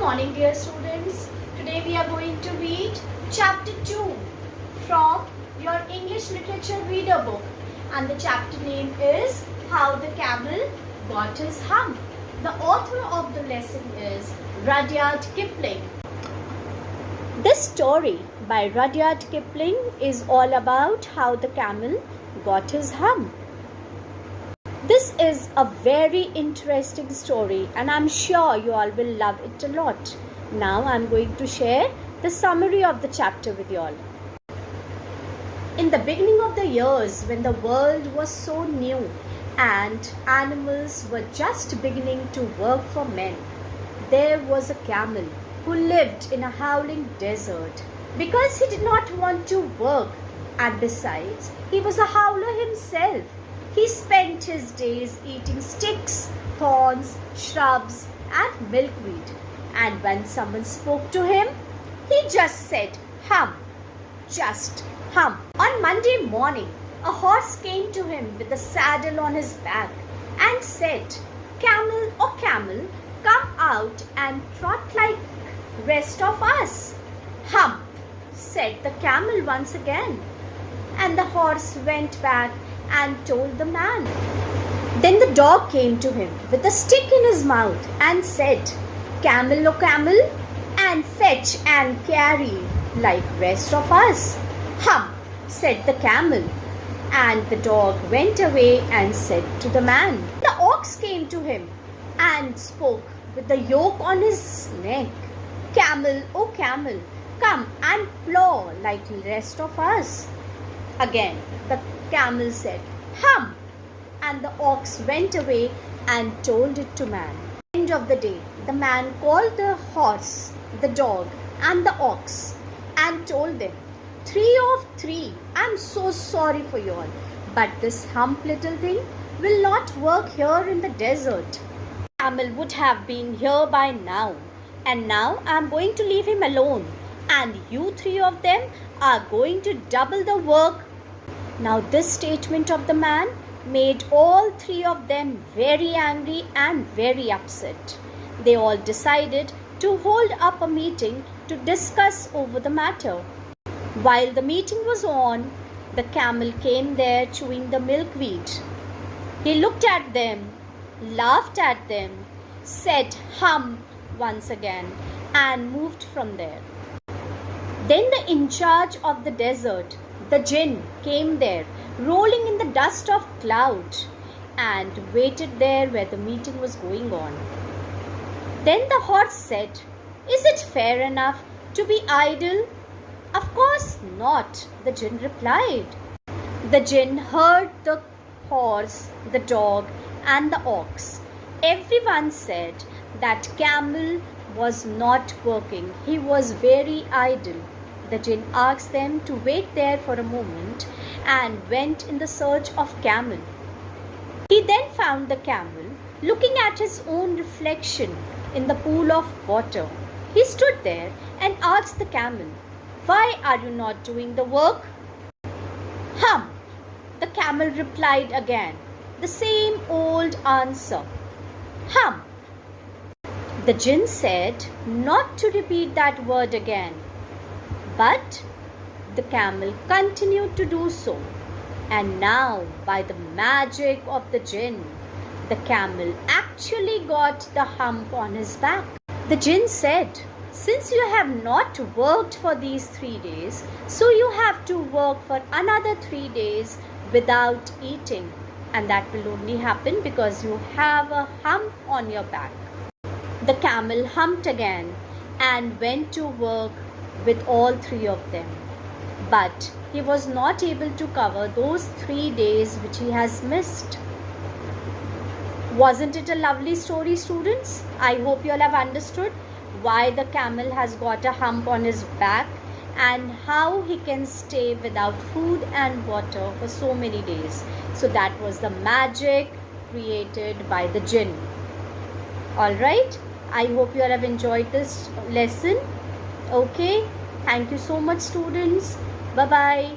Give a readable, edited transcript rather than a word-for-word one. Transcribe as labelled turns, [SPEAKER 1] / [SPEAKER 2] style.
[SPEAKER 1] morning, dear students. Today we are going to read chapter 2 from your English literature reader book, and the chapter name is How the Camel Got His Hump. The author of the lesson is Rudyard Kipling. This story by Rudyard Kipling is all about how the camel got his hump. This is a very interesting story and I'm sure you all will love it a lot. Now I'm going to share the summary of the chapter with you all. In the beginning of the years, when the world was so new and animals were just beginning to work for men, there was a camel who lived in a howling desert because he did not want to work, and besides, he was a howler himself. He spent his days eating sticks, thorns, shrubs, and milkweed. And when someone spoke to him, he just said, "Hum," just hum. On Monday morning, a horse came to him with a saddle on his back and said, "Camel, oh camel, come out and trot like rest of us." "Hump," said the camel once again. And the horse went back and told the man. Then the dog came to him with a stick in his mouth and said, "Camel, oh camel, and fetch and carry like rest of us." "Hump," said the camel. And the dog went away and said to the man. The ox came to him and spoke with the yoke on his neck. "Camel, oh camel, come and plow like the rest of us." Again the camel said, "Hum," and the ox went away and told it to man. End of the day, the man called the horse, the dog, and the ox and told them, "Three of three, I'm so sorry for you all, but this hump little thing will not work here in the desert. Camel would have been here by now, and now I'm going to leave him alone, and you three of them are going to double the work." Now this statement of the man made all three of them very angry and very upset. They all decided to hold up a meeting to discuss over the matter. While the meeting was on, the camel came there chewing the milkweed. He looked at them, laughed at them, said "hum" once again, and moved from there. Then the in charge of the desert, the jinn, came there, rolling in the dust of cloud, and waited there where the meeting was going on. Then the horse said, "Is it fair enough to be idle?" "Of course not," the jinn replied. The jinn heard the horse, the dog, and the ox. Everyone said that camel was not working. He was very idle. The jinn asked them to wait there for a moment and went in the search of camel. He then found the camel looking at his own reflection in the pool of water. He stood there and asked the camel, "Why are you not doing the work?" "Hum," the camel replied again, the same old answer, "Hum." The jinn said not to repeat that word again. But the camel continued to do so. And now, by the magic of the jinn, the camel actually got the hump on his back. The jinn said, "Since you have not worked for these 3 days, so you have to work for another 3 days without eating. And that will only happen because you have a hump on your back." The camel humped again and went to work with all three of them. But he was not able to cover those 3 days which he has missed. Wasn't it a lovely story, students? I hope you all have understood why the camel has got a hump on his back and how he can stay without food and water for so many days. So that was the magic created by the jinn. Alright, I hope you all have enjoyed this lesson. Okay, thank you so much, students. Bye-bye.